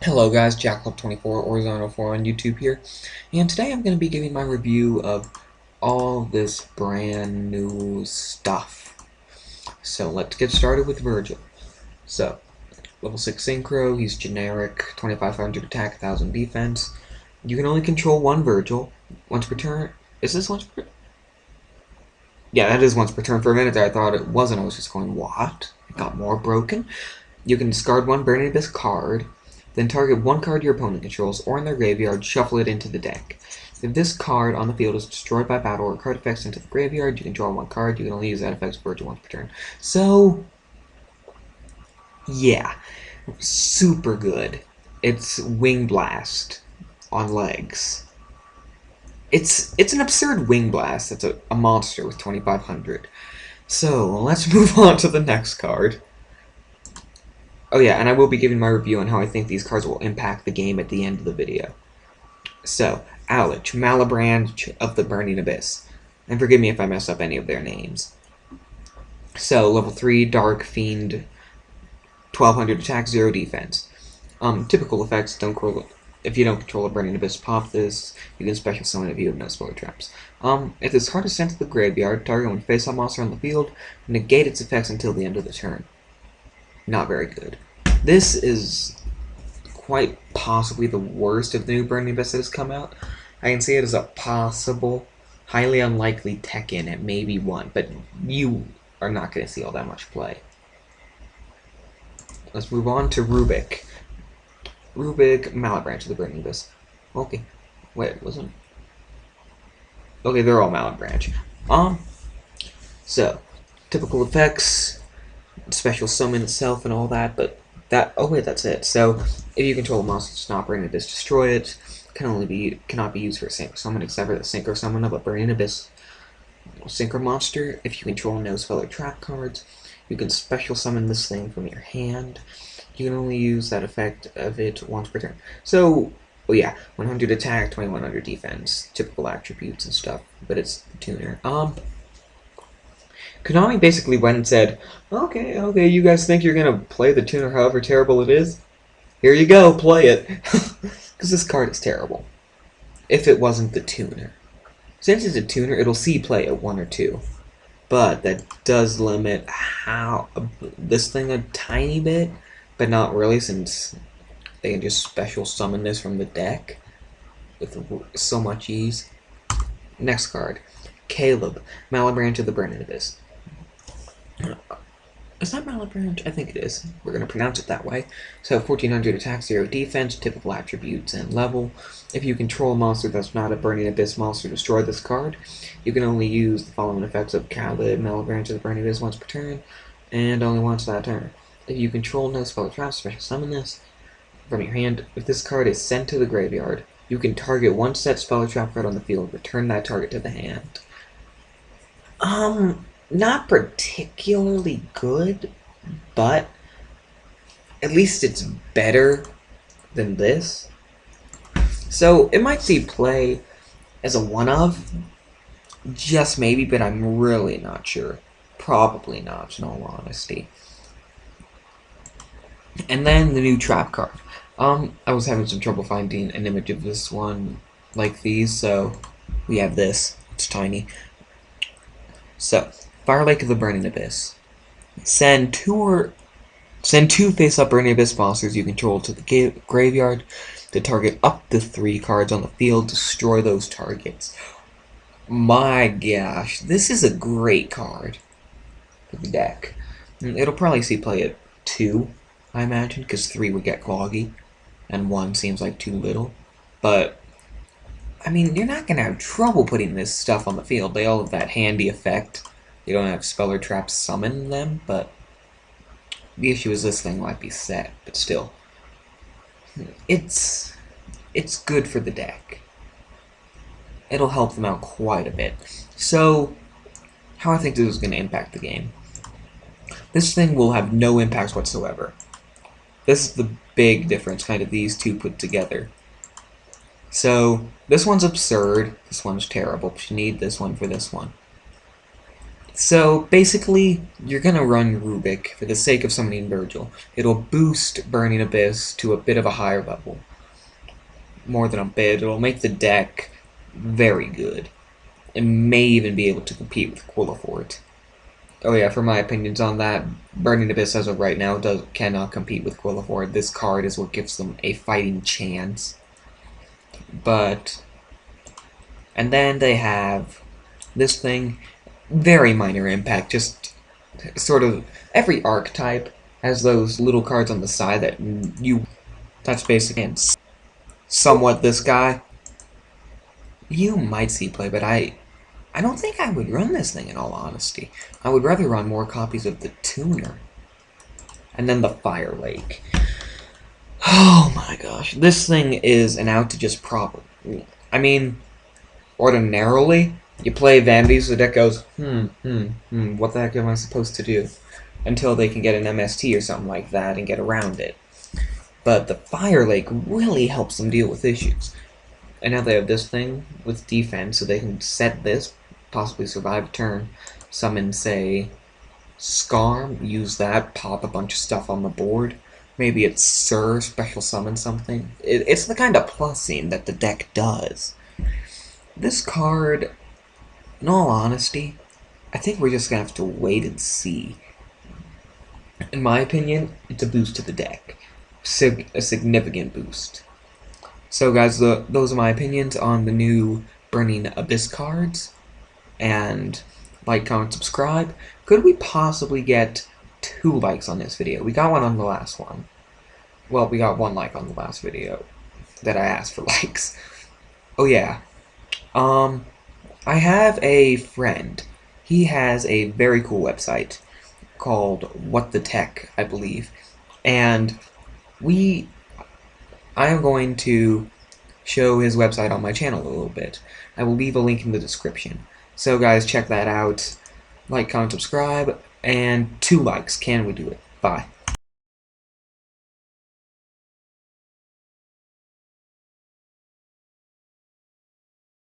Hello guys, Jackal24 or Zono4 on YouTube here, and today I'm going to be giving my review of all this brand new stuff. So let's get started with Virgil. So, level 6 Synchro, he's generic, 2500 attack, 1000 defense. You can only control one Virgil, once per turn. Is this once per... Yeah, that is once per turn. For a minute there I thought it wasn't, I was just going, what? It got more broken. You can discard one Burning Abyss card, then target one card your opponent controls, or in their graveyard, shuffle it into the deck. If this card on the field is destroyed by battle or card effects into the graveyard, you can draw one card. You can only use that effect's Virgil once per turn. So, yeah, super good. It's Wing Blast on legs. It's an absurd Wing Blast. That's a monster with 2500. So, let's move on to the next card. Oh yeah, and I will be giving my review on how I think these cards will impact the game at the end of the video. So, Alich, Malebranche of the Burning Abyss. And forgive me if I mess up any of their names. So, level 3, Dark Fiend, 1200 attack, 0 defense. Typical effects, if you don't control a Burning Abyss, pop this. You can special summon if you have no spoiler traps. If this card is sent to the graveyard, target one face-up monster on the field, negate its effects until the end of the turn. Not very good. This is quite possibly the worst of the new Burning Abyss that has come out. I can see it as a possible, highly unlikely tech in at maybe one, but you are not going to see all that much play. Let's move on to Rubik. Rubik, Malebranche of the Burning Abyss. Okay. Wait, wasn't... Okay, they're all Malebranche. So, typical effects, special summon itself and all that, but oh wait, that's it. So if you control a monster that's not Burning Abyss, destroy it. Cannot be used for a synchro summon except for the synchro summon of a Burning Abyss synchro monster. If you control no spell or trap cards, you can special summon this thing from your hand. You can only use that effect of it once per turn. So, oh yeah, 100 attack, 2100 defense, typical attributes and stuff, but it's the tuner. Konami basically went and said, okay, you guys think you're gonna play the tuner however terrible it is? Here you go, play it. Because this card is terrible. If it wasn't the tuner. Since it's a tuner, it'll see play at 1 or 2. But that does limit this thing a tiny bit, but not really, since they can just special summon this from the deck with so much ease. Next card, Caleb, Malebranche of the Burning Abyss. Is that Malebranche? I think it is. We're going to pronounce it that way. So 1400 attack, 0 defense, typical attributes and level. If you control a monster that's not a Burning Abyss monster, destroy this card. You can only use the following effects of Caleb, Malebranche of the Burning Abyss once per turn, and only once that turn. If you control no spell or trap, special summon this from your hand. If this card is sent to the graveyard, you can target one set spell or trap card on the field, return that target to the hand. Not particularly good, but at least it's better than this. So it might see play as a one-of, just maybe, but I'm really not sure. Probably not, in all honesty. And then the new trap card. I was having some trouble finding an image of this one like these, so we have this. It's tiny. So, Fire Lake of the Burning Abyss. Send two face-up Burning Abyss monsters you control to the graveyard to target up to 3 cards on the field. Destroy those targets. My gosh, this is a great card for the deck. It'll probably see play at 2, I imagine, because 3 would get cloggy, and 1 seems like too little. But, I mean, you're not going to have trouble putting this stuff on the field. They all have that handy effect. You don't have spell or trap summon them, but the issue is this thing might be set, but still. It's good for the deck. It'll help them out quite a bit. So, how I think this is going to impact the game. This thing will have no impacts whatsoever. This is the big difference, kind of these two put together. So, this one's absurd, this one's terrible, but you need this one for this one. So basically, you're gonna run Rubik for the sake of summoning Virgil. It'll boost Burning Abyss to a bit of a higher level. More than a bit, it'll make the deck very good. It may even be able to compete with Quillifort. Oh yeah, for my opinions on that, Burning Abyss as of right now cannot compete with Quillifort. This card is what gives them a fighting chance. But and then they have this thing, very minor impact, just sort of every archetype has those little cards on the side that you touch basic and somewhat this guy. You might see play, but I don't think I would run this thing in all honesty. I would rather run more copies of the Tuner. And then the Fire Lake. Oh my gosh, this thing is an out to just prop. I mean, ordinarily, you play Vanity, so the deck goes, what the heck am I supposed to do? Until they can get an MST or something like that and get around it. But the Fire Lake really helps them deal with issues. And now they have this thing with defense, so they can set this, possibly survive a turn, summon, say, Scar, use that, pop a bunch of stuff on the board. Maybe it's Sir, special summon something. It's the kind of plussing that the deck does. This card, in all honesty, I think we're just going to have to wait and see. In my opinion, it's a boost to the deck. A significant boost. So guys, those are my opinions on the new Burning Abyss cards. And like, comment, subscribe. Could we possibly get 2 likes on this video? We got one on the last one. Well, we got 1 like on the last video that I asked for likes. Oh yeah. I have a friend. He has a very cool website called What the Tech, I believe. And I am going to show his website on my channel a little bit. I will leave a link in the description. So guys, check that out. Like, comment, subscribe, and 2 likes. Can we do it? Bye.